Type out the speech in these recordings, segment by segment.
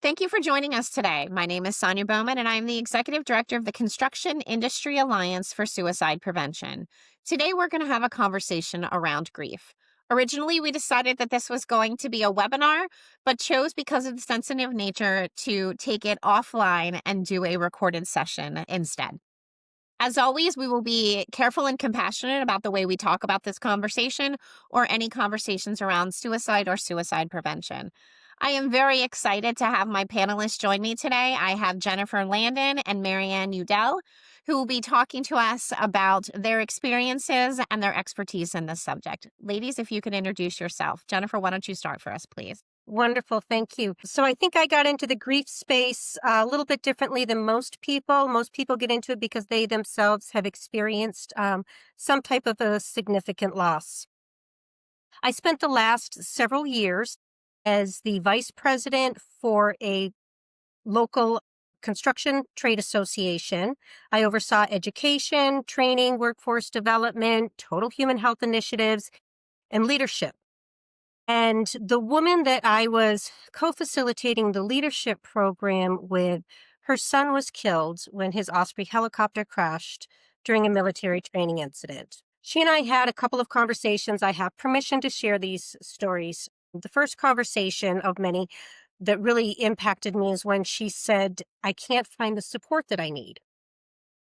Thank you for joining us today. My name is Sonya Bohmann, and I'm the Executive Director of the Construction Industry Alliance for Suicide Prevention. Today, we're going to have a conversation around grief. Originally, we decided that this was going to be a webinar, but chose because of the sensitive nature to take it offline and do a recorded session instead. As always, we will be careful and compassionate about the way we talk about this conversation or any conversations around suicide or suicide prevention. I am very excited to have my panelists join me today. I have Jennifer Landon and Maryann Udel, who will be talking to us about their experiences and their expertise in this subject. Ladies, if you could introduce yourself. Jennifer, why don't you start for us, please? Wonderful. Thank you. So I think I got into the grief space a little bit differently than most people. Most people get into it because they themselves have experienced some type of a significant loss. I spent the last several years as the vice president for a local construction trade association. I oversaw education, training, workforce development, total human health initiatives, and leadership. And the woman that I was co-facilitating the leadership program with, her son was killed when his Osprey helicopter crashed during a military training incident. She and I had a couple of conversations. I have permission to share these stories. The first conversation of many that really impacted me is when she said, "I can't find the support that I need."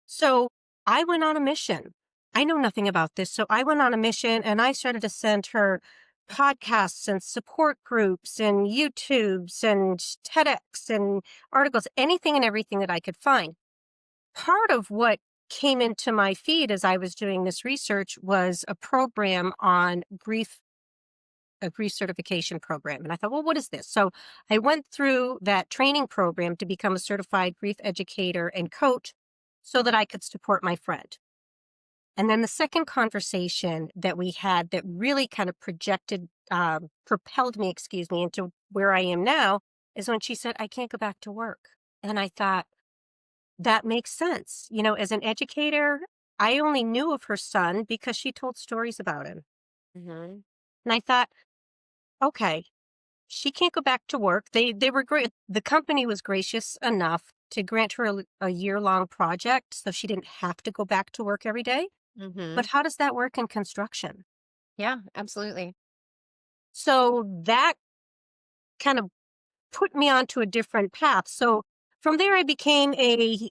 So I went on a mission. I know nothing about this. So I went on a mission and I started to send her podcasts and support groups and YouTubes and TEDx and articles, anything and everything that I could find. Part of what came into my feed as I was doing this research was a program on grief, a grief certification program. And I thought, well, what is this? So I went through that training program to become a certified grief educator and coach so that I could support my friend. And then the second conversation that we had that really kind of propelled me, into where I am now is when she said, "I can't go back to work." And I thought, that makes sense. You know, as an educator, I only knew of her son because she told stories about him. Mm-hmm. And I thought, okay, she can't go back to work. They were great. The company was gracious enough to grant her a year-long project so she didn't have to go back to work every day. Mm-hmm. But how does that work in construction? Yeah, absolutely. So that kind of put me onto a different path. So from there, I became a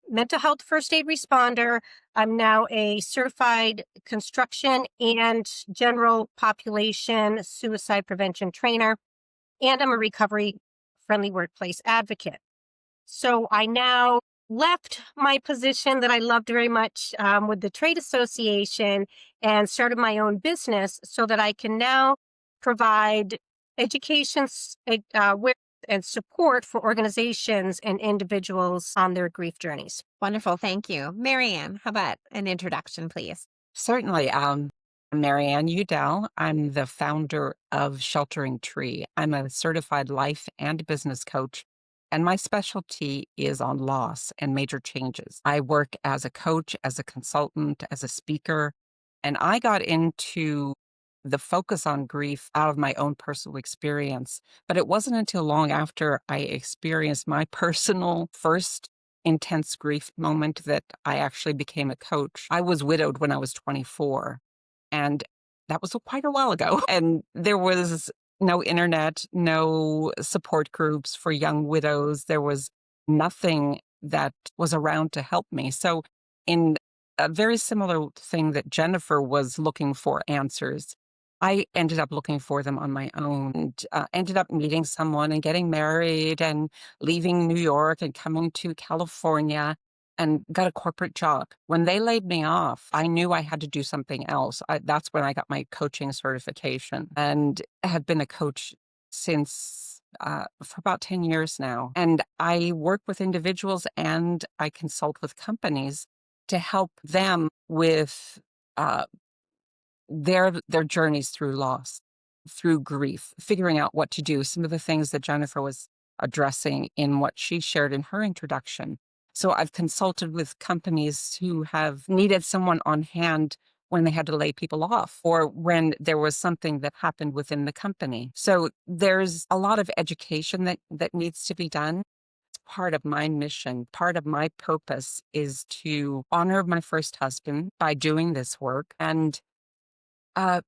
mental health first aid responder. I'm now a certified construction and general population suicide prevention trainer, and I'm a recovery friendly workplace advocate. So I now left my position that I loved very much with the trade association and started my own business so that I can now provide education and support for organizations and individuals on their grief journeys. Wonderful. Thank you. Maryann, how about an introduction, please? Certainly. Maryann Udel. I'm the founder of Sheltering Tree. I'm a certified life and business coach, and my specialty is on loss and major changes. I work as a coach, as a consultant, as a speaker, and I got into the focus on grief out of my own personal experience. But it wasn't until long after I experienced my personal first intense grief moment that I actually became a coach. I was widowed when I was 24, and that was quite a while ago. And there was no internet, no support groups for young widows. There was nothing that was around to help me. So in a very similar thing that Jennifer was looking for answers, I ended up looking for them on my own, and ended up meeting someone and getting married and leaving New York and coming to California and got a corporate job. When they laid me off, I knew I had to do something else. That's when I got my coaching certification and have been a coach since for about 10 years now. And I work with individuals and I consult with companies to help them with their journeys through loss, through grief, figuring out what to do. Some of the things that Jennifer was addressing in what she shared in her introduction. So I've consulted with companies who have needed someone on hand when they had to lay people off or when there was something that happened within the company. So there's a lot of education that needs to be done. Part of my mission, part of my purpose is to honor my first husband by doing this work and uh,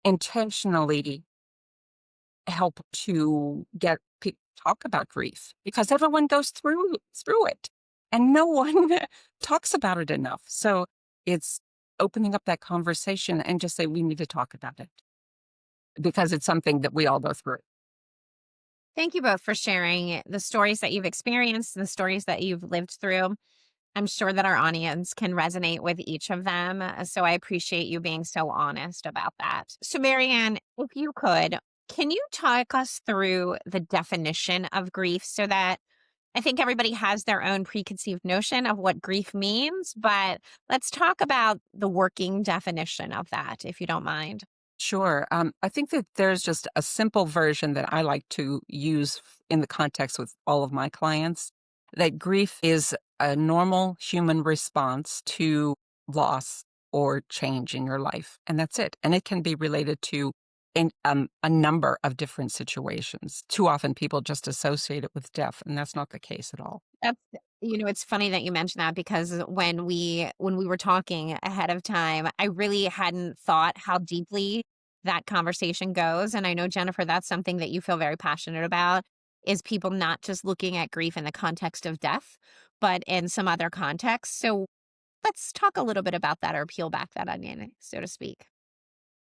intentionally help to get people talk about grief because everyone goes through it and no one talks about it enough. So it's opening up that conversation and just say we need to talk about it because it's something that we all go through. Thank you both for sharing the stories that you've experienced and the stories that you've lived through. I'm sure that our audience can resonate with each of them. So I appreciate you being so honest about that. So, Maryann, if you could, can you talk us through the definition of grief so that I think everybody has their own preconceived notion of what grief means, but let's talk about the working definition of that, if you don't mind. Sure. I think that there's just a simple version that I like to use in the context with all of my clients that grief is a normal human response to loss or change in your life. And that's it. And it can be related to a number of different situations. Too often people just associate it with death, and that's not the case at all. That's it's funny that you mentioned that because when we were talking ahead of time, I really hadn't thought how deeply that conversation goes. And I know, Jennifer, that's something that you feel very passionate about is people not just looking at grief in the context of death, but in some other context. So let's talk a little bit about that or peel back that onion, so to speak.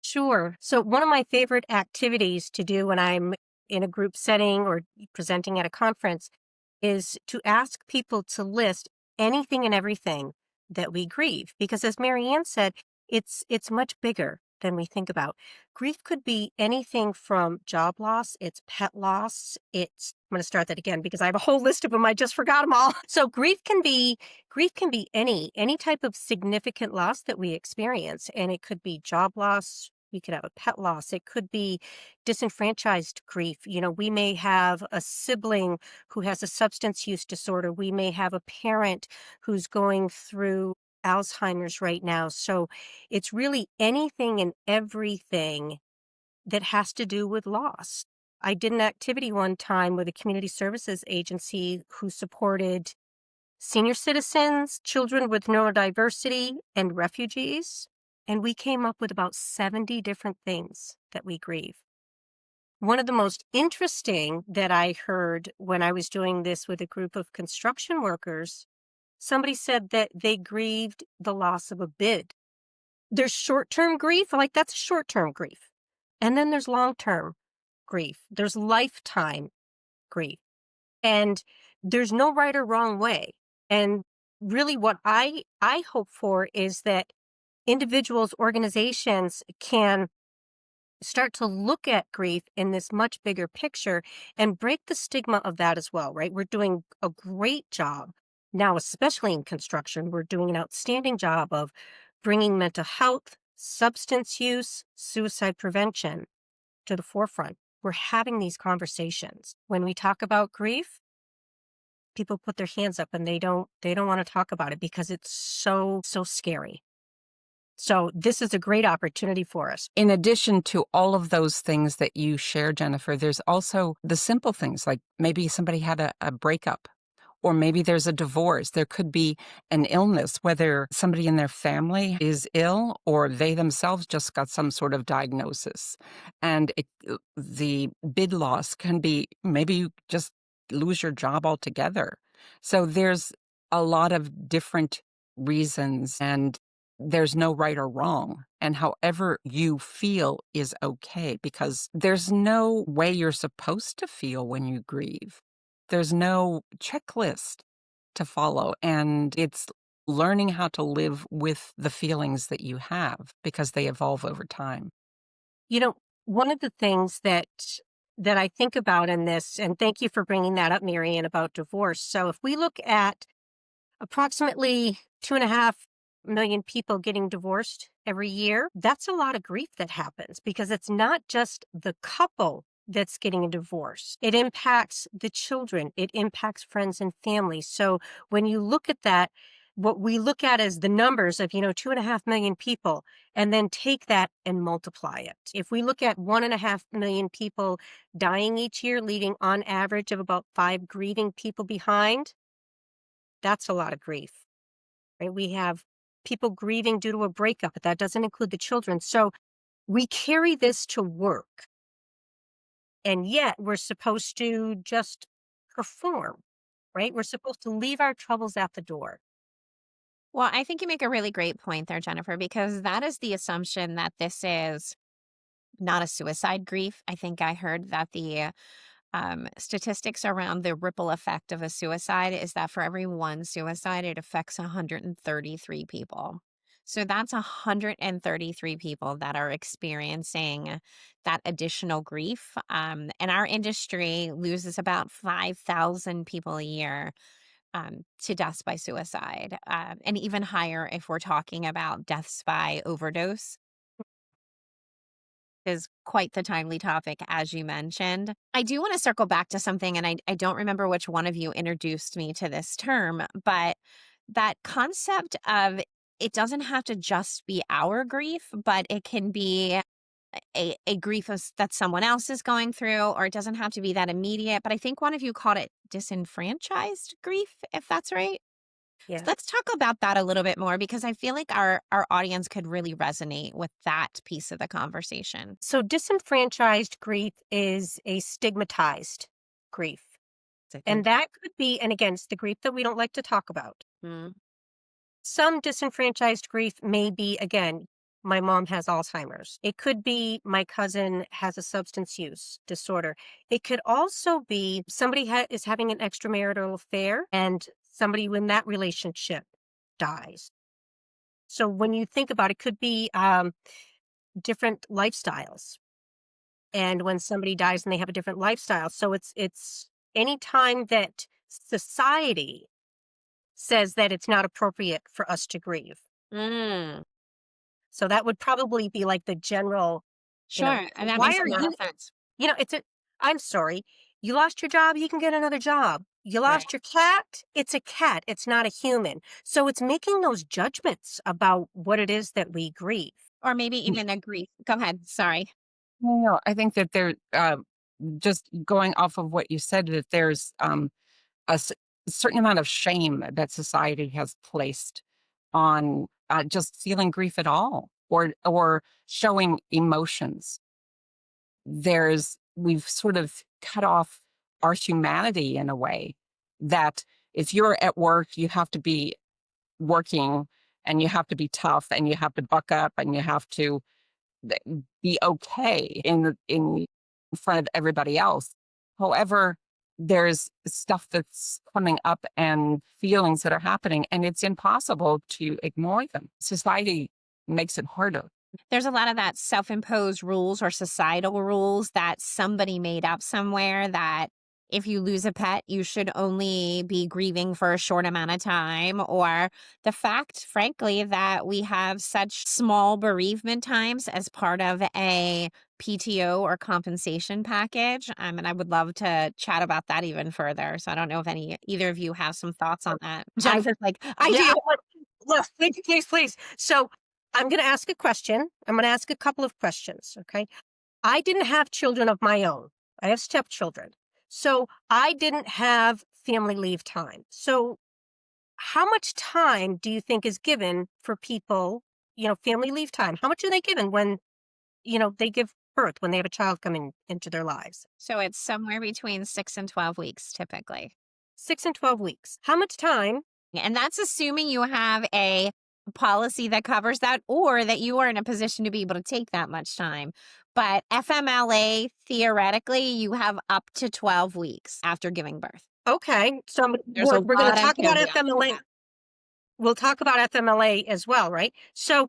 Sure. So, one of my favorite activities to do when I'm in a group setting or presenting at a conference is to ask people to list anything and everything that we grieve. Because, as Maryann said, it's much bigger than we think about. Grief could be anything from job loss, it's pet loss, it's I'm going to start that again because I have a whole list of them. I just forgot them all. So grief can be any type of significant loss that we experience, and it could be job loss. We could have a pet loss. It could be disenfranchised grief. We may have a sibling who has a substance use disorder. We may have a parent who's going through Alzheimer's right now. So it's really anything and everything that has to do with loss. I did an activity one time with a community services agency who supported senior citizens, children with neurodiversity, and refugees. And we came up with about 70 different things that we grieve. One of the most interesting that I heard when I was doing this with a group of construction workers, somebody said that they grieved the loss of a bid. There's short-term grief, like that's short-term grief. And then there's long-term grief. There's lifetime grief. And there's no right or wrong way. And really what I hope for is that individuals, organizations can start to look at grief in this much bigger picture and break the stigma of that as well, right? We're doing a great job now, especially in construction. We're doing an outstanding job of bringing mental health, substance use, suicide prevention to the forefront. We're having these conversations. When we talk about grief, people put their hands up and they don't want to talk about it because it's so scary. So this is a great opportunity for us. In addition to all of those things that you share, Jennifer, there's also the simple things like maybe somebody had a breakup or maybe there's a divorce. There could be an illness, whether somebody in their family is ill or they themselves just got some sort of diagnosis. And the bid loss can be maybe you just lose your job altogether. So there's a lot of different reasons and there's no right or wrong. And however you feel is okay because there's no way you're supposed to feel when you grieve. There's no checklist to follow. And it's learning how to live with the feelings that you have because they evolve over time. One of the things that I think about in this, and thank you for bringing that up, Maryann, about divorce. So if we look at approximately 2.5 million people getting divorced every year, that's a lot of grief that happens because it's not just the couple that's getting a divorce. It impacts the children. It impacts friends and family. So when you look at that, what we look at as the numbers of, 2.5 million people, and then take that and multiply it. If we look at 1.5 million people dying each year, leaving on average of about 5 grieving people behind, that's a lot of grief, right? We have people grieving due to a breakup, but that doesn't include the children. So we carry this to work, and yet we're supposed to just perform, right? We're supposed to leave our troubles at the door. Well, I think you make a really great point there, Jennifer, because that is the assumption that this is not a suicide grief. I think I heard that the statistics around the ripple effect of a suicide is that for every one suicide, it affects 133 people. So that's 133 people that are experiencing that additional grief. And our industry loses about 5,000 people a year to deaths by suicide, and even higher if we're talking about deaths by overdose. Is quite the timely topic, as you mentioned. I do want to circle back to something, and I don't remember which one of you introduced me to this term, but that concept of it doesn't have to just be our grief, but it can be a grief that someone else is going through, or it doesn't have to be that immediate. But I think one of you called it disenfranchised grief, if that's right. So Yeah. let's talk about that a little bit more because I feel like our audience could really resonate with that piece of the conversation. So disenfranchised grief is a stigmatized grief. So I And think that could be, and again, it's the grief that we don't like to talk about. mm, Some disenfranchised grief may be, again, my mom has Alzheimer's. It could be my cousin has a substance use disorder. It could also be somebody is having an extramarital affair and somebody in that relationship dies. So when you think about it, could be different lifestyles. And when somebody dies and they have a different lifestyle. So it's any time that society says that it's not appropriate for us to grieve. mm, So that would probably be like the general, sure, and that why makes a are lot you, of sense. I'm sorry, you lost your job, you can get another job. You Right. lost your cat, it's a cat, it's not a human. So it's making those judgments about what it is that we grieve. Or maybe even a grief. Go ahead. Sorry. No, I think that just going off of what you said, that there's a certain amount of shame that society has placed on just feeling grief at all, or showing emotions. We've sort of cut off our humanity in a way that if you're at work, you have to be working, and you have to be tough, and you have to buck up, and you have to be okay in front of everybody else. However, there's stuff that's coming up and feelings that are happening, and it's impossible to ignore them. Society makes it harder. There's a lot of that self-imposed rules or societal rules that somebody made up somewhere that if you lose a pet, you should only be grieving for a short amount of time, or the fact, frankly, that we have such small bereavement times as part of a PTO or compensation package. And I would love to chat about that even further. So I don't know if either of you have some thoughts on that. I Jennifer's like, I Yeah, do. look, please, please. So I'm going to ask a question. I'm going to ask a couple of questions. Okay. I didn't have children of my own. I have stepchildren. So I didn't have family leave time. So how much time do you think is given for people, family leave time? How much are they given when, they give birth, when they have a child coming into their lives? So it's somewhere between 6 and 12 weeks typically. 6 and 12 weeks. How much time? And that's assuming you have a policy that covers that or that you are in a position to be able to take that much time. But FMLA, theoretically, you have up to 12 weeks after giving birth. Okay. So There's a we're going to lot of talk about caveats to FMLA. that. We'll talk about FMLA as well, right? So,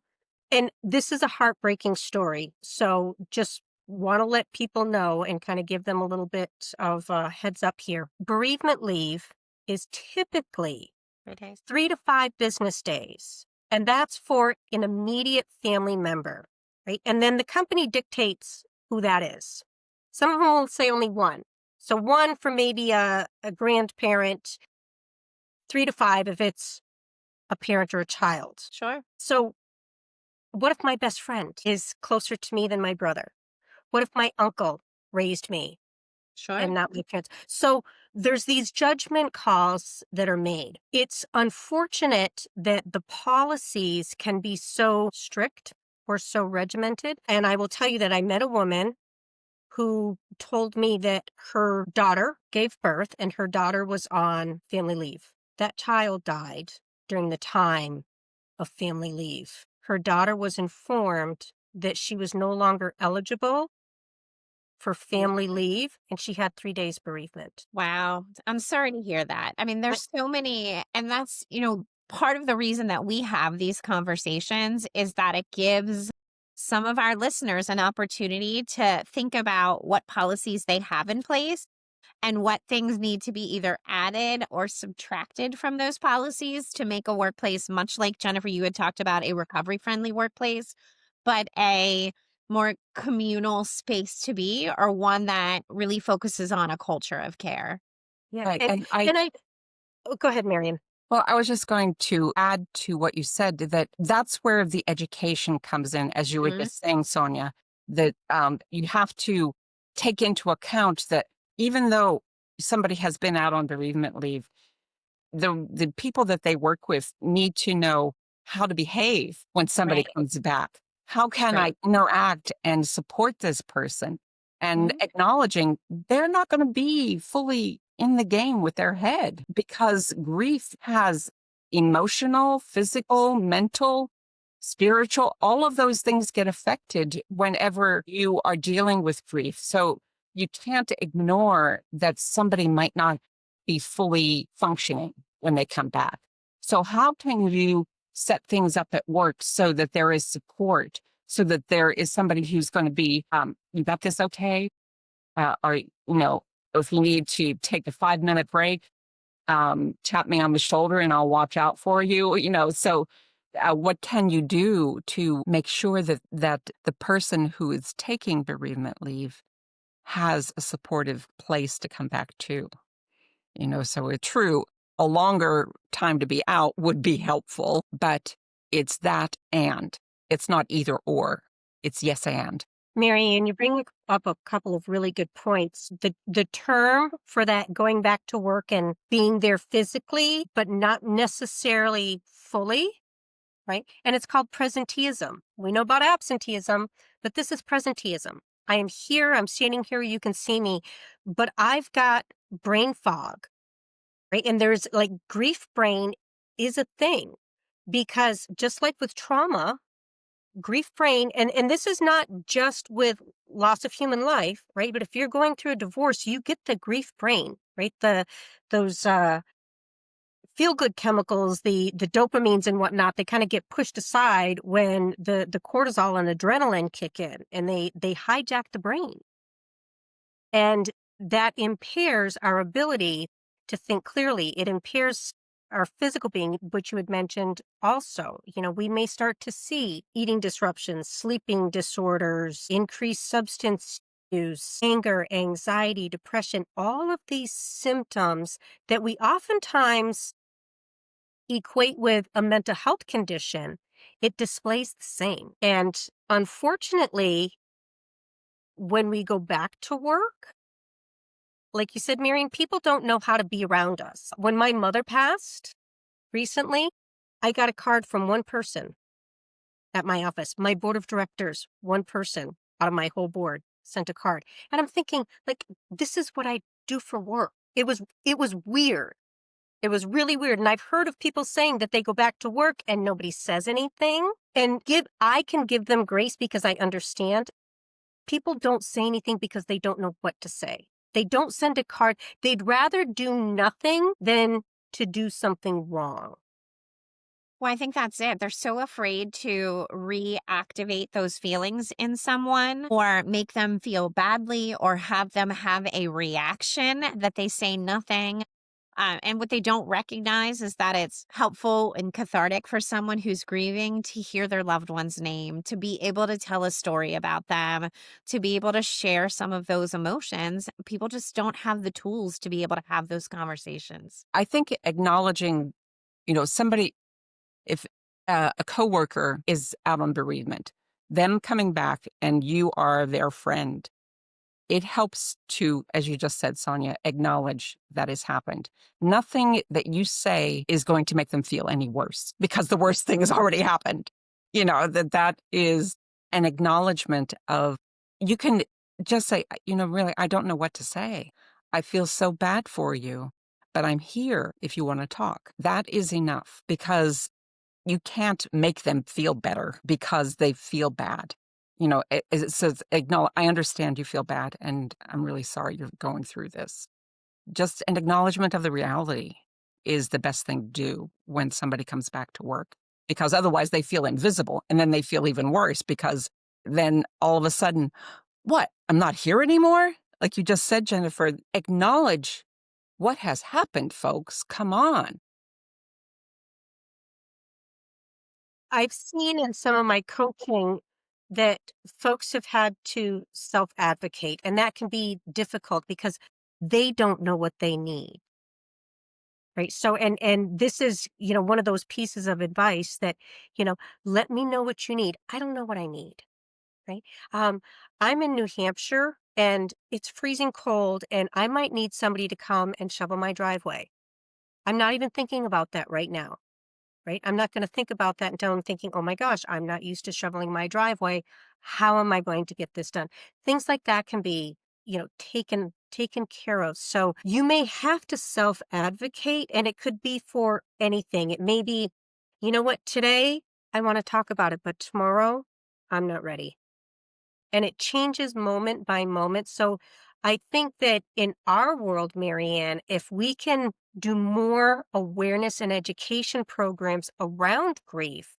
and this is a heartbreaking story. So just want to let people know and kind of give them a little bit of a heads up here. Bereavement leave is typically 3 days. 3 to 5 business days. And that's for an immediate family member, right? And then the company dictates who that is. Some of them will say only one. So one for maybe a grandparent, 3 to 5 if it's a parent or a child. Sure. So what if my best friend is closer to me than my brother? What if my uncle raised me Sure. and not my parents? So there's these judgment calls that are made. It's unfortunate that the policies can be so strict or so regimented. And I will tell you that I met a woman who told me that her daughter gave birth and her daughter was on family leave. That child died during the time of family leave. Her daughter was informed that she was no longer eligible for family leave and she had 3 days bereavement. Wow. I'm sorry to hear that. I mean, I there's so many, and that's, part of the reason that we have these conversations is that it gives some of our listeners an opportunity to think about what policies they have in place and what things need to be either added or subtracted from those policies to make a workplace, much like Jennifer, you had talked about, a recovery friendly workplace, but a more communal space to be, or one that really focuses on a culture of care. yeah, Right. and And I and I oh, go ahead, Maryann. Well, I was just going to add to what you said that that's where the education comes in, as you were Mhm. just saying, Sonia, that you have to take into account that even though somebody has been out on bereavement leave, the people that they work with need to know how to behave when somebody Right, comes back. How can right. I interact and support this person? And Mhm. acknowledging they're not going to be fully in the game with their head because grief has emotional, physical, mental, spiritual, all of those things get affected whenever you are dealing with grief. So you can't ignore that somebody might not be fully functioning when they come back. So, how can you set things up at work so that there is support, so that there is somebody who's going to be, you got this okay? Or, if you need to take a 5 minute break, tap me on the shoulder and I'll watch out for you, So, what can you do to make sure that the person who is taking bereavement leave has a supportive place to come back to? So it's true, a longer time to be out would be helpful, but it's that and. It's not either or. It's yes and. Maryann, you bring up a couple of really good points. The term for that going back to work and being there physically, but not necessarily fully, right? And it's called presenteeism. We know about absenteeism, but this is presenteeism. I am here, I'm standing here, you can see me, but I've got brain fog, right? And there's like grief brain is a thing because just like with trauma, grief brain, and this is not just with loss of human life, right? But if you're going through a divorce, you get the grief brain, right? Those feel good chemicals, the dopamines and whatnot, they kind of get pushed aside when the cortisol and adrenaline kick in and they hijack the brain. And that impairs our ability to think clearly. It impairs our physical being, which you had mentioned also. We may start to see eating disruptions, sleeping disorders, increased substance use, anger, anxiety, depression, all of these symptoms that we oftentimes equate with a mental health condition. It displays the same. And unfortunately, when we go back to work, like you said, Maryann, people don't know how to be around us. When my mother passed recently, I got a card from one person at my office. My board of directors, one person out of my whole board sent a card. And I'm thinking, like, this is what I do for work. It was weird. It was really weird. And I've heard of people saying that they go back to work and nobody says anything. And I can give them grace because I understand. People don't say anything because they don't know what to say. They don't send a card. They'd rather do nothing than to do something wrong. Well, I think that's it. They're so afraid to reactivate those feelings in someone or make them feel badly or have them have a reaction that they say nothing. And what they don't recognize is that it's helpful and cathartic for someone who's grieving to hear their loved one's name, to be able to tell a story about them, to be able to share some of those emotions. People just don't have the tools to be able to have those conversations. I think acknowledging, somebody If a coworker is out on bereavement, them coming back and you are their friend, it helps to, as you just said, Sonya, acknowledge that has happened. Nothing that you say is going to make them feel any worse because the worst thing has already happened. That is an acknowledgement of, you can just say, really, I don't know what to say. I feel so bad for you, but I'm here if you want to talk. That is enough, because you can't make them feel better because they feel bad. It says, acknowledge, I understand you feel bad, and I'm really sorry you're going through this. Just an acknowledgement of the reality is the best thing to do when somebody comes back to work, because otherwise they feel invisible, and then they feel even worse, because then all of a sudden, what? I'm not here anymore? Like you just said, Jennifer, acknowledge what has happened, folks. Come on. I've seen in some of my coaching that folks have had to self-advocate, and that can be difficult because they don't know what they need. Right. So, and this is, one of those pieces of advice that, let me know what you need. I don't know what I need. Right. Um, I'm in New Hampshire and it's freezing cold and I might need somebody to come and shovel my driveway. I'm not even thinking about that right now. Right. I'm not going to think about that until I'm thinking, oh my gosh, I'm not used to shoveling my driveway. How am I going to get this done? Things like that can be, taken care of. So you may have to self advocate, and it could be for anything. It may be, you know what, today I want to talk about it, but tomorrow I'm not ready. And it changes moment by moment. So I think that in our world, Maryann, if we can do more awareness and education programs around grief,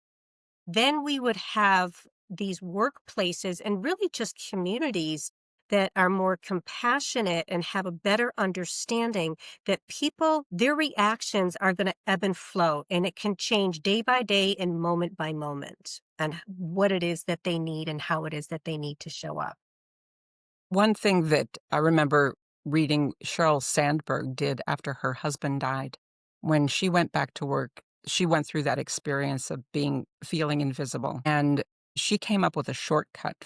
then we would have these workplaces and really just communities that are more compassionate and have a better understanding that people, their reactions are going to ebb and flow, and it can change day by day and moment by moment, and what it is that they need and how it is that they need to show up. One thing that I remember reading Sheryl Sandberg did after her husband died, when she went back to work, she went through that experience of feeling invisible. And she came up with a shortcut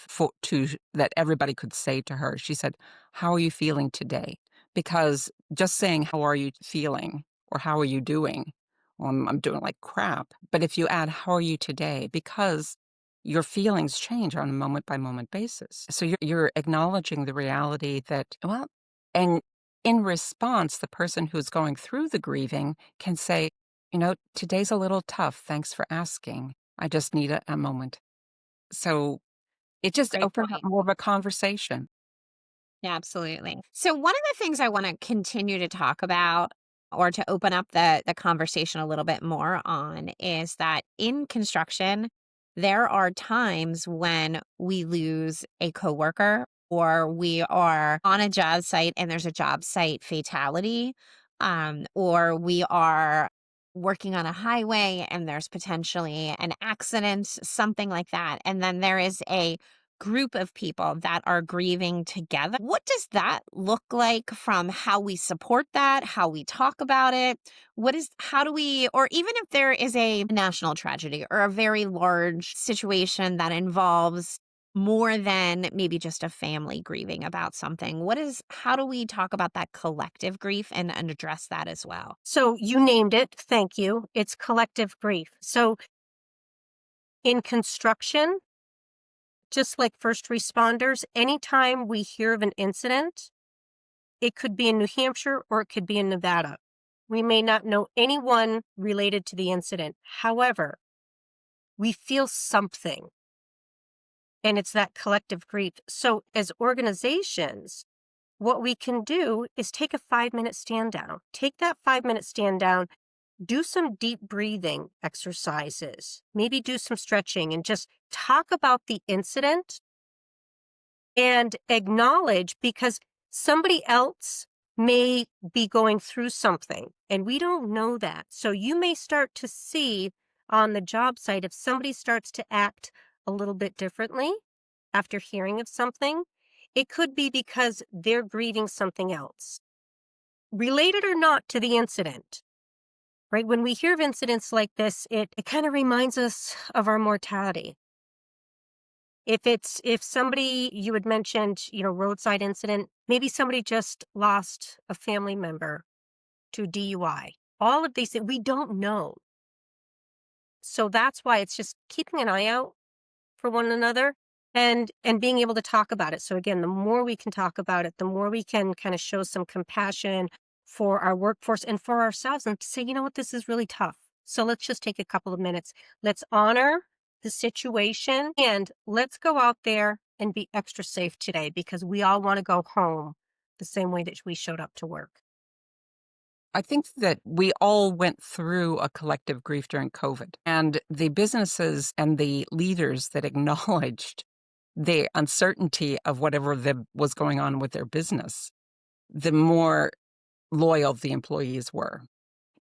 that everybody could say to her. She said, "How are you feeling today?" Because just saying, "How are you feeling?" or "How are you doing?" Well, I'm doing like crap. But if you add, "How are you today?" because your feelings change on a moment by moment basis. So you're acknowledging the reality that, well, and in response, the person who's going through the grieving can say, "Today's a little tough. Thanks for asking. I just need a moment." So it just Great opened up point. more of a conversation. Yeah, absolutely. So one of the things I want to continue to talk about, or to open up the conversation a little bit more on, is that in construction, there are times when we lose a coworker, or we are on a job site and there's a job site fatality, or we are working on a highway and there's potentially an accident, something like that. And then there is a group of people that are grieving together. What does that look like, from how we support that, how we talk about it? How do we, or even if there is a national tragedy or a very large situation that involves more than maybe just a family grieving about something, how do we talk about that collective grief and address that as well? So you named it. Thank you. It's collective grief. So in construction, just like first responders, anytime we hear of an incident, it could be in New Hampshire or it could be in Nevada. We may not know anyone related to the incident. However, we feel something, and it's that collective grief. So as organizations, what we can do is take a 5-minute stand down. Take that 5-minute stand down, do some deep breathing exercises, maybe do some stretching, and just talk about the incident and acknowledge, because somebody else may be going through something and we don't know that. So you may start to see on the job site, if somebody starts to act a little bit differently after hearing of something, it could be because they're grieving something else, related or not to the incident. right? When we hear of incidents like this, it kind of reminds us of our mortality. If somebody you had mentioned, roadside incident, maybe somebody just lost a family member to DUI. All of these things we don't know. So that's why it's just keeping an eye out for one another and being able to talk about it. So again, the more we can talk about it, the more we can kind of show some compassion for our workforce and for ourselves and say, you know what, this is really tough. So let's just take a couple of minutes. Let's honor the situation and let's go out there and be extra safe today because we all want to go home the same way that we showed up to work. I think that we all went through a collective grief during COVID, and the businesses and the leaders that acknowledged the uncertainty of whatever was going on with their business, the more loyal the employees were.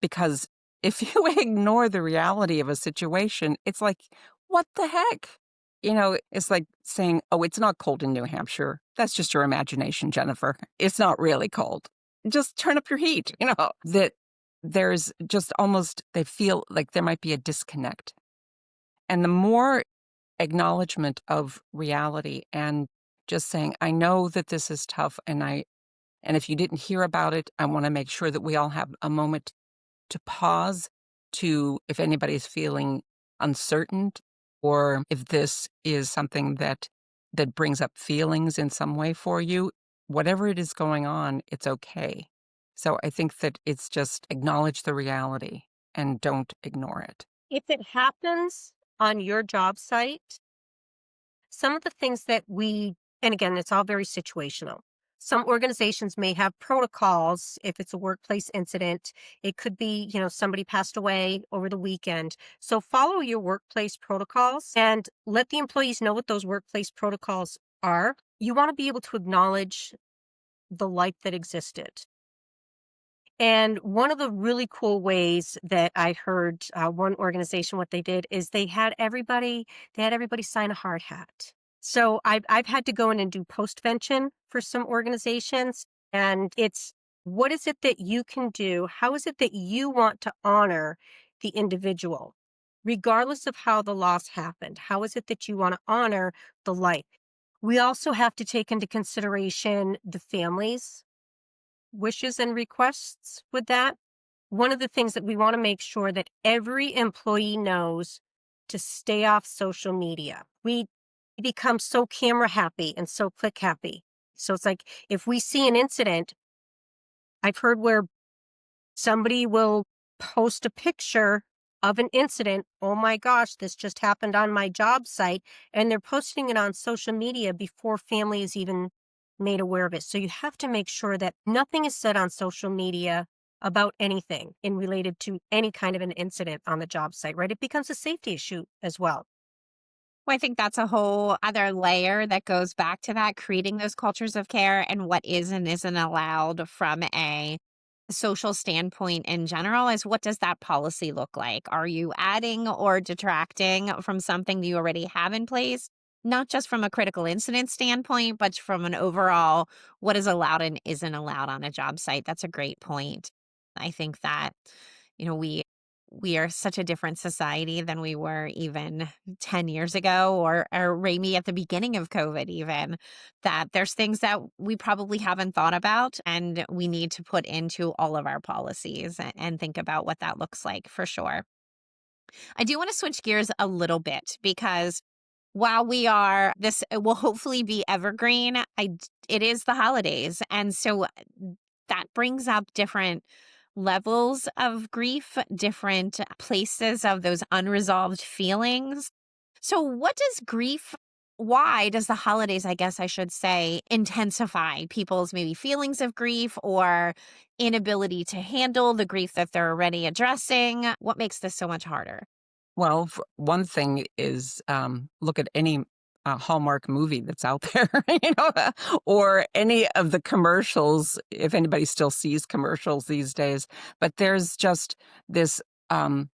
Because if you ignore the reality of a situation, it's like, what the heck? It's like saying, oh, it's not cold in New Hampshire. That's just your imagination, Jennifer. It's not really cold. Just turn up your heat, that there's just almost, they feel like there might be a disconnect. And the more acknowledgement of reality and just saying, I know that this is tough. And if you didn't hear about it, I want to make sure that we all have a moment to pause to, if anybody's feeling uncertain or if this is something that brings up feelings in some way for you, whatever it is going on, it's okay. So I think that it's just acknowledge the reality and don't ignore it. If it happens on your job site, some of the things that and again, it's all very situational. Some organizations may have protocols if it's a workplace incident. It could be, somebody passed away over the weekend. So follow your workplace protocols and let the employees know what those workplace protocols are. You want to be able to acknowledge the life that existed. And one of the really cool ways that I heard one organization, what they did is they had everybody sign a hard hat. So I've had to go in and do postvention for some organizations. And it's what is it that you can do? How is it that you want to honor the individual, regardless of how the loss happened? How is it that you want to honor the life? We also have to take into consideration the families wishes and requests with that. One of the things that we want to make sure that every employee knows to stay off social media. We become so camera happy and so click happy. So it's like if we see an incident, I've heard where somebody will post a picture of an incident. Oh my gosh, this just happened on my job site. And they're posting it on social media before family is even made aware of it. So you have to make sure that nothing is said on social media about anything in related to any kind of an incident on the job site, right? It becomes a safety issue as well. Well, I think that's a whole other layer that goes back to that, creating those cultures of care and what is and isn't allowed from a social standpoint in general is what does that policy look like? Are you adding or detracting from something that you already have in place? Not just from a critical incident standpoint, but from an overall what is allowed and isn't allowed on a job site. That's a great point. I think that, we are such a different society than we were even 10 years ago or maybe at the beginning of COVID even, that there's things that we probably haven't thought about and we need to put into all of our policies and think about what that looks like for sure. I do want to switch gears a little bit because while this will hopefully be evergreen, it is the holidays. And so that brings up different levels of grief, different places of those unresolved feelings. So, why does the holidays, I guess I should say, intensify people's maybe feelings of grief or inability to handle the grief that they're already addressing? What makes this so much harder? Well, one thing is look at any Hallmark movie that's out there, or any of the commercials, if anybody still sees commercials these days. But there's just this um,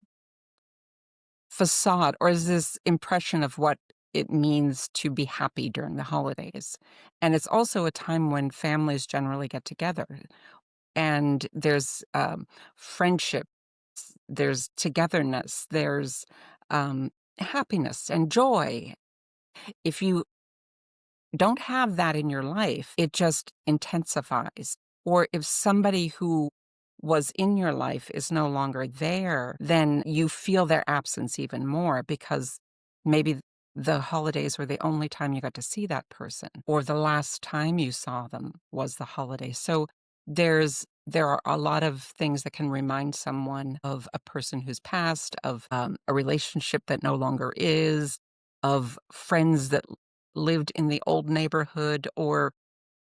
facade or is this impression of what it means to be happy during the holidays. And it's also a time when families generally get together and there's friendship there's togetherness, there's happiness and joy. If you don't have that in your life, it just intensifies. Or if somebody who was in your life is no longer there, then you feel their absence even more because maybe the holidays were the only time you got to see that person, or the last time you saw them was the holiday. So there are a lot of things that can remind someone of a person who's passed, of a relationship that no longer is, of friends that lived in the old neighborhood, or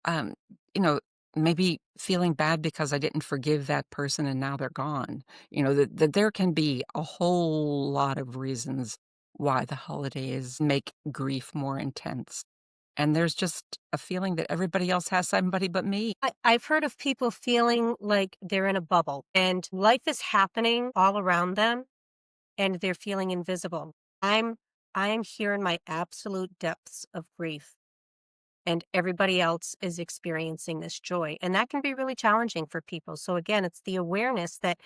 um, you know, maybe feeling bad because I didn't forgive that person and now they're gone. That there can be a whole lot of reasons why the holidays make grief more intense. And there's just a feeling that everybody else has somebody but me. I've heard of people feeling like they're in a bubble and life is happening all around them and they're feeling invisible. I'm I am here in my absolute depths of grief and everybody else is experiencing this joy. And that can be really challenging for people. So again, it's the awareness that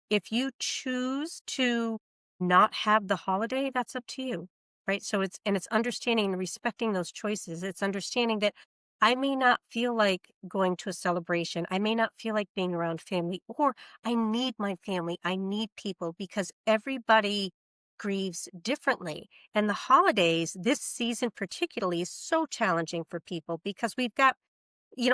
if you choose to not have the holiday, that's up to you, right? So it's understanding and respecting those choices. It's understanding that I may not feel like going to a celebration. I may not feel like being around family, or I need my family. I need people because everybody grieves differently. And the holidays, this season particularly, is so challenging for people because we've got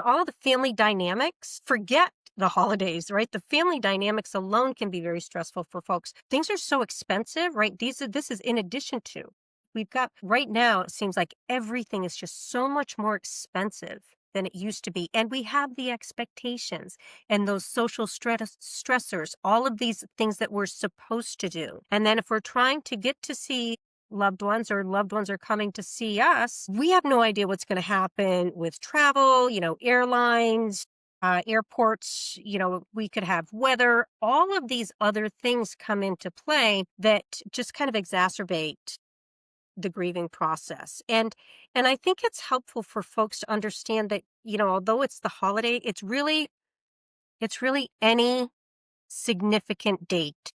all the family dynamics, forget the holidays, right? The family dynamics alone can be very stressful for folks. Things are so expensive, right? This is in addition to. We've got right now, it seems like everything is just so much more expensive than it used to be. And we have the expectations and those social stressors, all of these things that we're supposed to do. And then if we're trying to get to see loved ones or loved ones are coming to see us, we have no idea what's going to happen with travel, airlines, airports, we could have weather. All of these other things come into play that just kind of exacerbate the grieving process. And I think it's helpful for folks to understand that, although it's the holiday, it's really any significant date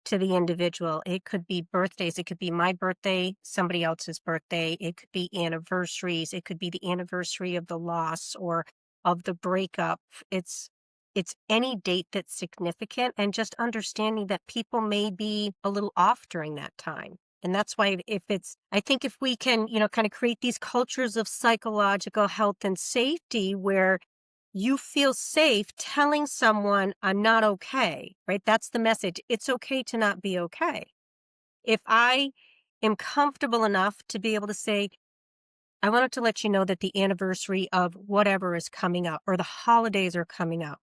to the individual. It could be birthdays. It could be my birthday, somebody else's birthday. It could be anniversaries. It could be the anniversary of the loss or of the breakup. It's any date that's significant, and just understanding that people may be a little off during that time. And that's why I think if we can, kind of create these cultures of psychological health and safety where you feel safe telling someone, I'm not okay, right? That's the message. It's okay to not be okay. If I am comfortable enough to be able to say, I wanted to let you know that the anniversary of whatever is coming up or the holidays are coming up,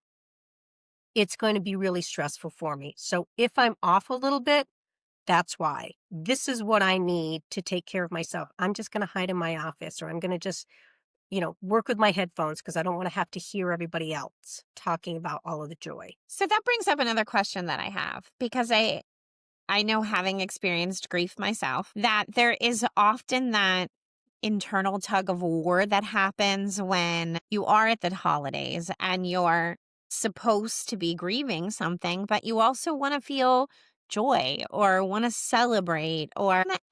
it's going to be really stressful for me. So if I'm off a little bit, that's why. This is what I need to take care of myself. I'm just going to hide in my office, or I'm going to just work with my headphones because I don't want to have to hear everybody else talking about all of the joy. So that brings up another question that I have, because I know, having experienced grief myself, that there is often that internal tug of war that happens when you are at the holidays and you're supposed to be grieving something, but you also want to feel joy or want to celebrate,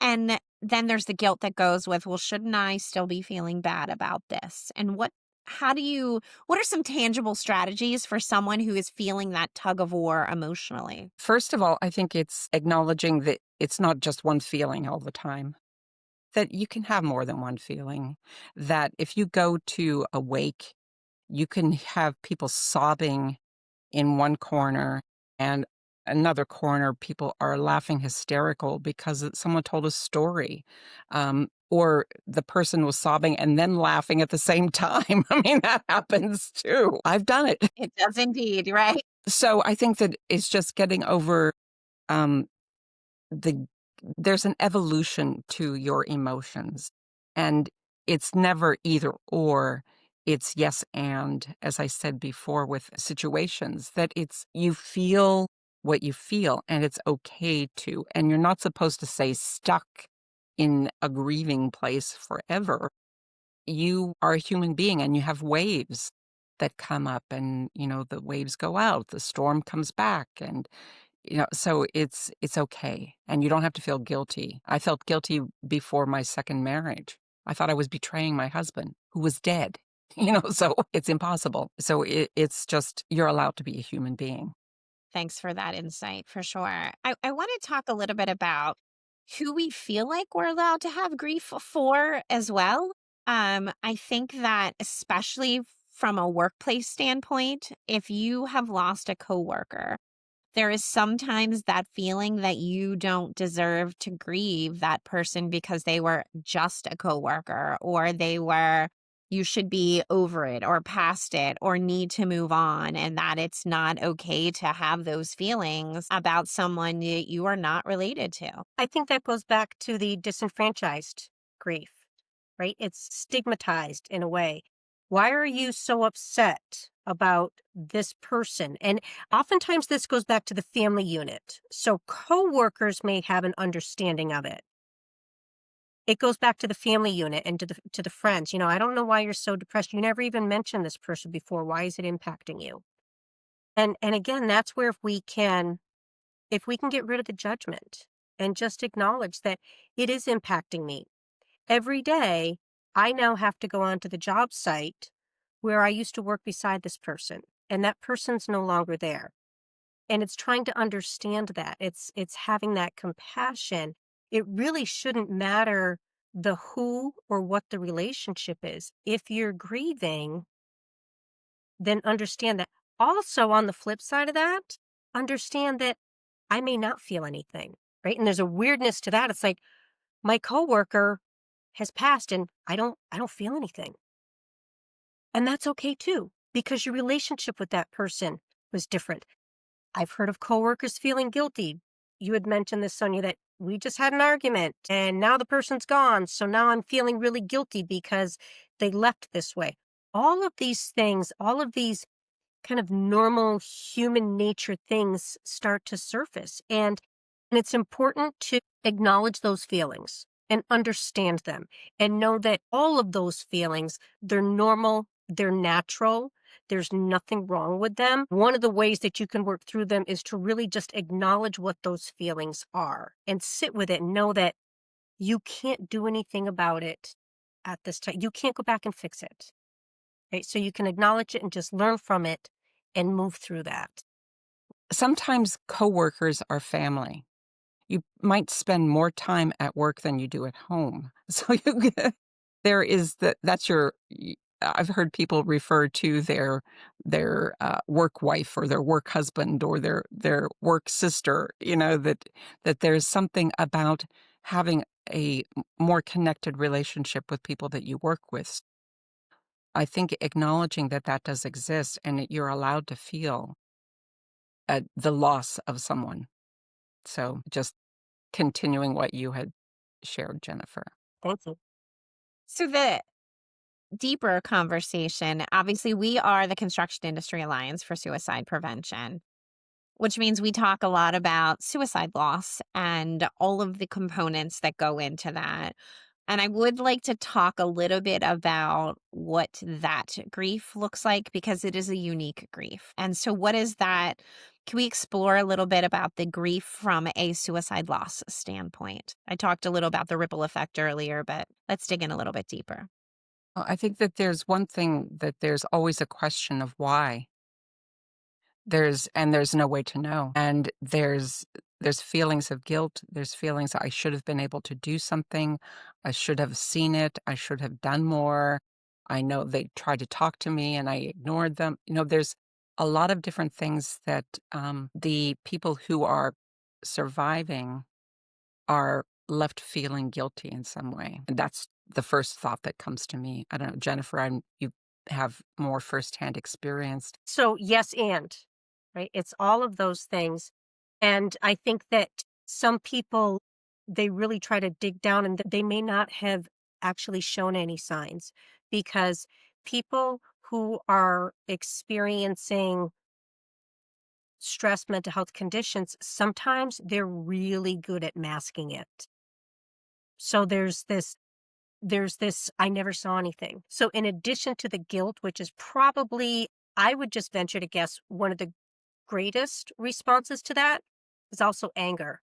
and then there's the guilt that goes with, well, shouldn't I still be feeling bad about this? And what are some tangible strategies for someone who is feeling that tug of war emotionally? First of all, I think it's acknowledging that it's not just one feeling all the time, that you can have more than one feeling, that if you go to a wake, you can have people sobbing in one corner, and another corner, people are laughing hysterical because someone told a story. Or the person was sobbing and then laughing at the same time. I mean, that happens too. I've done it. It does indeed, right? So I think that it's just getting over um, the there's an evolution to your emotions, and it's never either or. It's yes and, as I said before with situations, that it's you feel what you feel and it's okay to, and you're not supposed to stay stuck in a grieving place forever. You are a human being and you have waves that come up, and the waves go out, the storm comes back, and So it's okay, and you don't have to feel guilty. I felt guilty before my second marriage. I thought I was betraying my husband, who was dead. So it's impossible. So it's just you're allowed to be a human being. Thanks for that insight, for sure. I want to talk a little bit about who we feel like we're allowed to have grief for as well. I think that especially from a workplace standpoint, if you have lost a coworker, there is sometimes that feeling that you don't deserve to grieve that person because they were just a coworker, or you should be over it or past it or need to move on, and that it's not okay to have those feelings about someone that you are not related to. I think that goes back to the disenfranchised grief, right? It's stigmatized in a way. Why are you so upset about this person? And oftentimes this goes back to the family unit. So coworkers may have an understanding of it. It goes back to the family unit and to the friends. I don't know why you're so depressed. You never even mentioned this person before. Why is it impacting you? And again, that's where if we can get rid of the judgment and just acknowledge that it is impacting me. Every day, I now have to go onto the job site where I used to work beside this person, and that person's no longer there. And it's trying to understand that. It's having that compassion. It really shouldn't matter the who or what the relationship is. If you're grieving, then understand that. Also, on the flip side of that, understand that I may not feel anything, right? And there's a weirdness to that. It's like my coworker has passed and I don't feel anything. And that's okay too, because your relationship with that person was different. I've heard of coworkers feeling guilty. You had mentioned this, Sonya, that we just had an argument and now the person's gone. So now I'm feeling really guilty because they left this way. All of these things, all of these kind of normal human nature things start to surface. And it's important to acknowledge those feelings and understand them and know that all of those feelings, they're normal, they're natural. There's nothing wrong with them. One of the ways that you can work through them is to really just acknowledge what those feelings are and sit with it and know that you can't do anything about it at this time. You can't go back and fix it. Right? So you can acknowledge it and just learn from it and move through that. Sometimes coworkers are family. You might spend more time at work than you do at home. So there is that's I've heard people refer to their work wife or their work husband or their work sister, that there's something about having a more connected relationship with people that you work with. I think acknowledging that that does exist and that you're allowed to feel the loss of someone. So just continuing what you had shared, Jennifer. Thank you. So the deeper conversation, obviously we are the Construction Industry Alliance for Suicide Prevention, which means we talk a lot about suicide loss and all of the components that go into that. And I would like to talk a little bit about what that grief looks like, because it is a unique grief. And so what is that? Can we explore a little bit about the grief from a suicide loss standpoint? I talked a little about the ripple effect earlier, but let's dig in a little bit deeper. Well, I think that there's one thing that there's always a question of why. There's no way to know. And there's feelings of guilt. There's feelings I should have been able to do something. I should have seen it. I should have done more. I know they tried to talk to me and I ignored them. There's a lot of different things that the people who are surviving are left feeling guilty in some way. And that's the first thought that comes to me. I don't know, Jennifer, you have more firsthand experience. So yes, and right. It's all of those things. And I think that some people, they really try to dig down and they may not have actually shown any signs, because people who are experiencing stress, mental health conditions, sometimes they're really good at masking it. So there's this I never saw anything. So in addition to the guilt, which is probably, I would just venture to guess, one of the greatest responses to that, is also anger.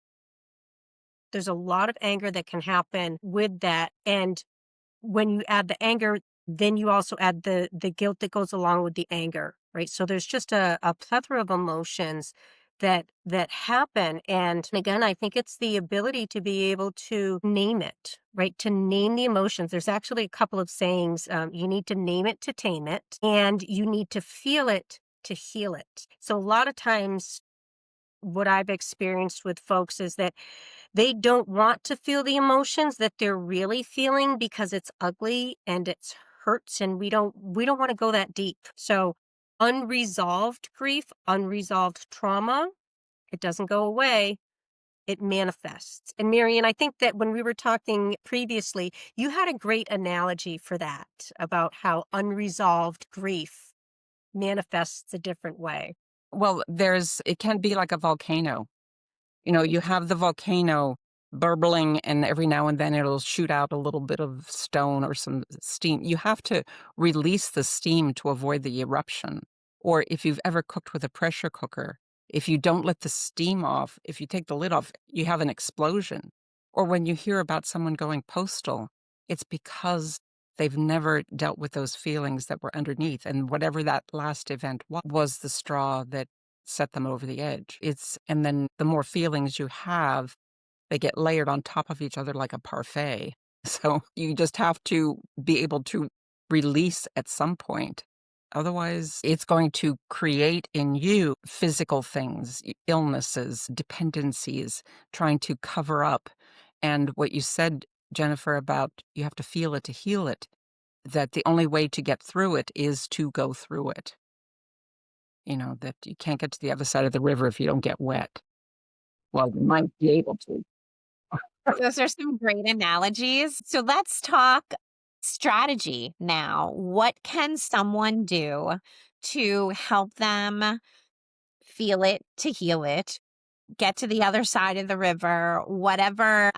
There's a lot of anger that can happen with that. And when you add the anger, then you also add the guilt that goes along with the anger, right? So there's just a plethora of emotions that happen. And again, I think it's the ability to be able to name it, right? To name the emotions. There's actually a couple of sayings. You need to name it to tame it, and you need to feel it to heal it. So a lot of times what I've experienced with folks is that they don't want to feel the emotions that they're really feeling because it's ugly and it's hurts, and we don't want to go that deep. So unresolved grief, unresolved trauma, it doesn't go away. It manifests. And Maryann, I think that when we were talking previously, you had a great analogy for that about how unresolved grief manifests a different way. Well, it can be like a volcano. You have the volcano burbling, and every now and then it'll shoot out a little bit of stone or some steam. You have to release the steam to avoid the eruption. Or if you've ever cooked with a pressure cooker, if you don't let the steam off, if you take the lid off, you have an explosion. Or when you hear about someone going postal, it's because they've never dealt with those feelings that were underneath. And whatever that last event was the straw that set them over the edge. And then the more feelings you have, they get layered on top of each other like a parfait. So you just have to be able to release at some point. Otherwise, it's going to create in you physical things, illnesses, dependencies, trying to cover up. And what you said, Jennifer, about you have to feel it to heal it, that the only way to get through it is to go through it. That you can't get to the other side of the river if you don't get wet. Well, you might be able to. Those are some great analogies. So let's talk strategy now. What can someone do to help them feel it, to heal it, get to the other side of the river, whatever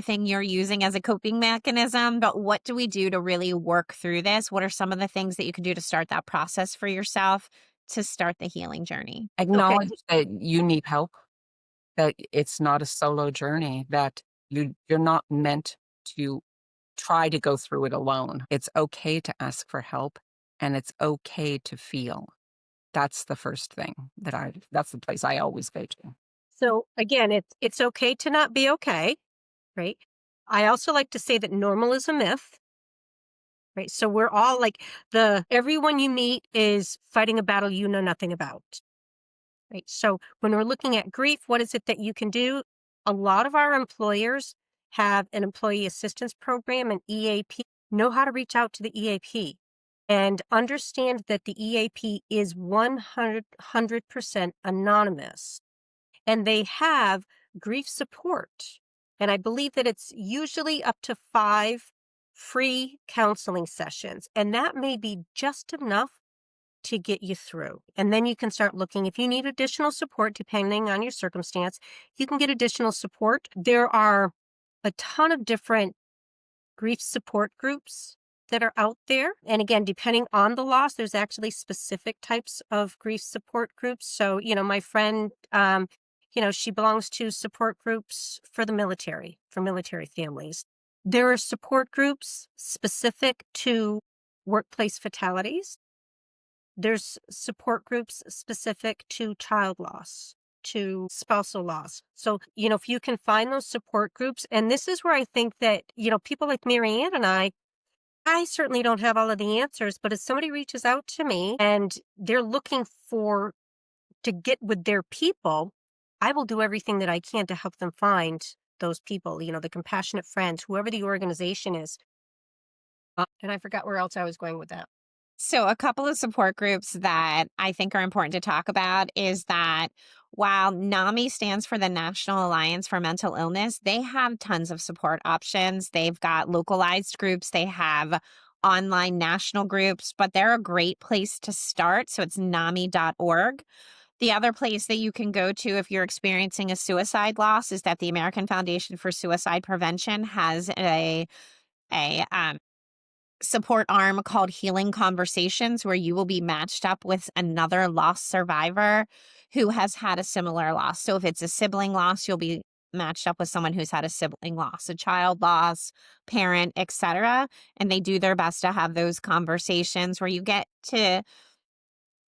thing you're using as a coping mechanism, but what do we do to really work through this? What are some of the things that you can do to start that process for yourself to start the healing journey? Okay. Acknowledge that you need help, that it's not a solo journey, that you're not meant to try to go through it alone. It's okay to ask for help, and it's okay to feel. That's the first thing that's the place I always go to. So again, it's okay to not be okay, right? I also like to say that normal is a myth, right? So we're all like everyone you meet is fighting a battle you know nothing about, right? So when we're looking at grief, what is it that you can do? A lot of our employers have an employee assistance program, an EAP. Know how to reach out to the EAP and understand that the EAP is 100% anonymous, and they have grief support. And I believe that it's usually up to 5 free counseling sessions. And that may be just enough to get you through. And then you can start looking. If you need additional support, depending on your circumstance, you can get additional support. There are a ton of different grief support groups that are out there. And again, depending on the loss, there's actually specific types of grief support groups. So, my friend, she belongs to support groups for the military, for military families. There are support groups specific to workplace fatalities. There's support groups specific to child loss, to spousal loss. So, if you can find those support groups, and this is where I think that, people like Maryann and I certainly don't have all of the answers, but if somebody reaches out to me and they're looking to get with their people, I will do everything that I can to help them find those people, the compassionate friends, whoever the organization is. And I forgot where else I was going with that. So, a couple of support groups that I think are important to talk about is that while NAMI stands for the National Alliance for Mental Illness, they have tons of support options. They've got localized groups, they have online national groups, but they're a great place to start. So, it's NAMI.org. The other place that you can go to if you're experiencing a suicide loss is that the American Foundation for Suicide Prevention has a support arm called Healing Conversations, where you will be matched up with another loss survivor who has had a similar loss. So if it's a sibling loss, you'll be matched up with someone who's had a sibling loss, a child loss, parent, etc. And they do their best to have those conversations where you get to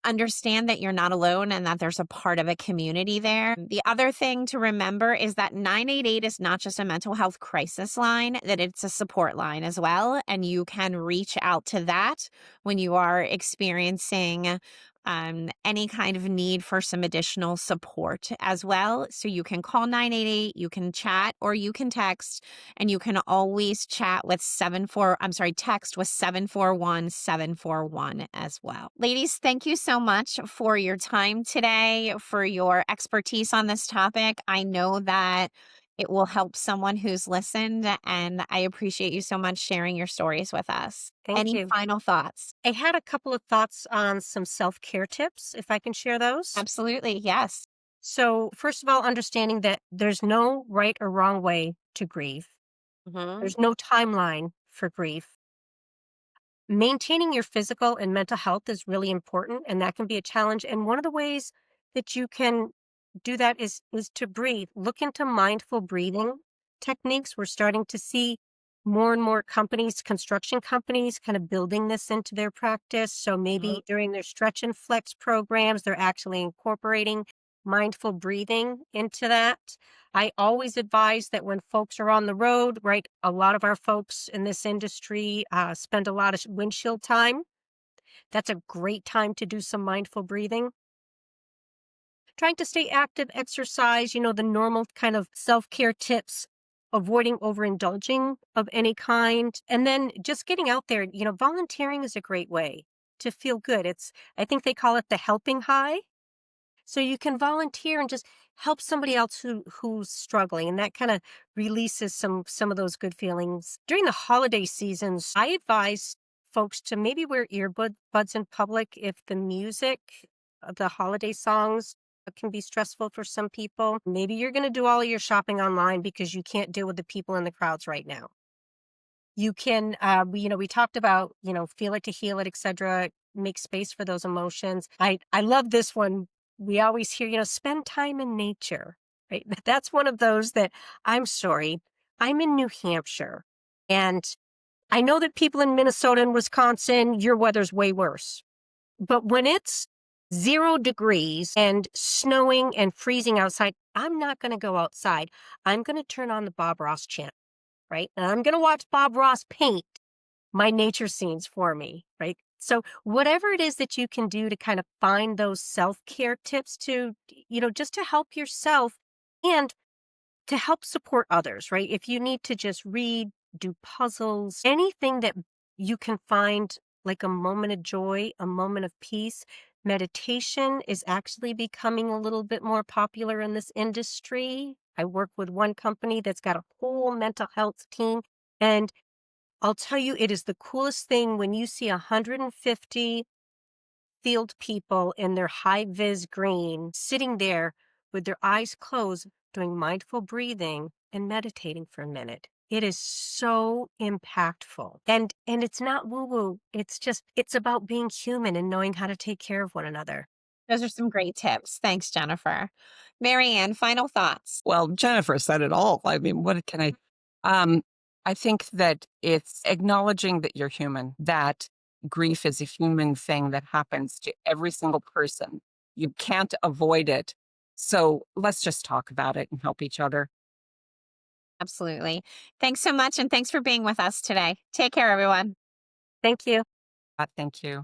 understand that you're not alone and that there's a part of a community there. The other thing to remember is that 988 is not just a mental health crisis line, that it's a support line as well. And you can reach out to that when you are experiencing any kind of need for some additional support as well. So you can call 988, you can chat or you can text, and you can always text with 741-741 as well. Ladies, thank you so much for your time today, for your expertise on this topic. I know that it will help someone who's listened, and I appreciate you so much sharing your stories with us. Thank Any you. final thoughts? I had a couple of thoughts on some self-care tips, if I can share those. Absolutely, yes. So, first of all, understanding that there's no right or wrong way to grieve. Mhm. There's no timeline for grief. Maintaining your physical and mental health is really important, and that can be a challenge. And one of the ways that you can do that is to breathe. Look into mindful breathing techniques. We're starting to see more and more companies, construction companies, kind of building this into their practice. So maybe during their stretch and flex programs, they're actually incorporating mindful breathing into that. I always advise that when folks are on the road, right, a lot of our folks in this industry spend a lot of windshield time. That's a great time to do some mindful breathing. Trying to stay active, exercise, the normal kind of self care tips, avoiding overindulging of any kind. And then just getting out there, volunteering is a great way to feel good. I think they call it the helping high. So you can volunteer and just help somebody else who's struggling, and that kind of releases some of those good feelings. During the holiday seasons, I advise folks to maybe wear earbuds in public if the music, the holiday songs can be stressful for some people. Maybe you're going to do all of your shopping online because you can't deal with the people in the crowds right now. You can, we talked about, feel it to heal it, etc. Make space for those emotions. I love this one. We always hear, spend time in nature, right? That's one of those that I'm sorry. I'm in New Hampshire, and I know that people in Minnesota and Wisconsin, your weather's way worse. But when it's 0 degrees and snowing and freezing outside, I'm not going to go outside. I'm going to turn on the Bob Ross channel, right? And I'm going to watch Bob Ross paint my nature scenes for me, right? So whatever it is that you can do to kind of find those self-care tips to, just to help yourself and to help support others, right? If you need to just read, do puzzles, anything that you can find like a moment of joy, a moment of peace. Meditation is actually becoming a little bit more popular in this industry. I work with one company that's got a whole mental health team, and I'll tell you, it is the coolest thing when you see 150 field people in their high vis green sitting there with their eyes closed, doing mindful breathing and meditating for a minute. It is so impactful. And it's not woo-woo. It's about being human and knowing how to take care of one another. Those are some great tips. Thanks, Jennifer. Maryann, final thoughts. Well, Jennifer said it all. I mean, what can I think that it's acknowledging that you're human, that grief is a human thing that happens to every single person. You can't avoid it. So let's just talk about it and help each other. Absolutely. Thanks so much. And thanks for being with us today. Take care, everyone. Thank you. Thank you.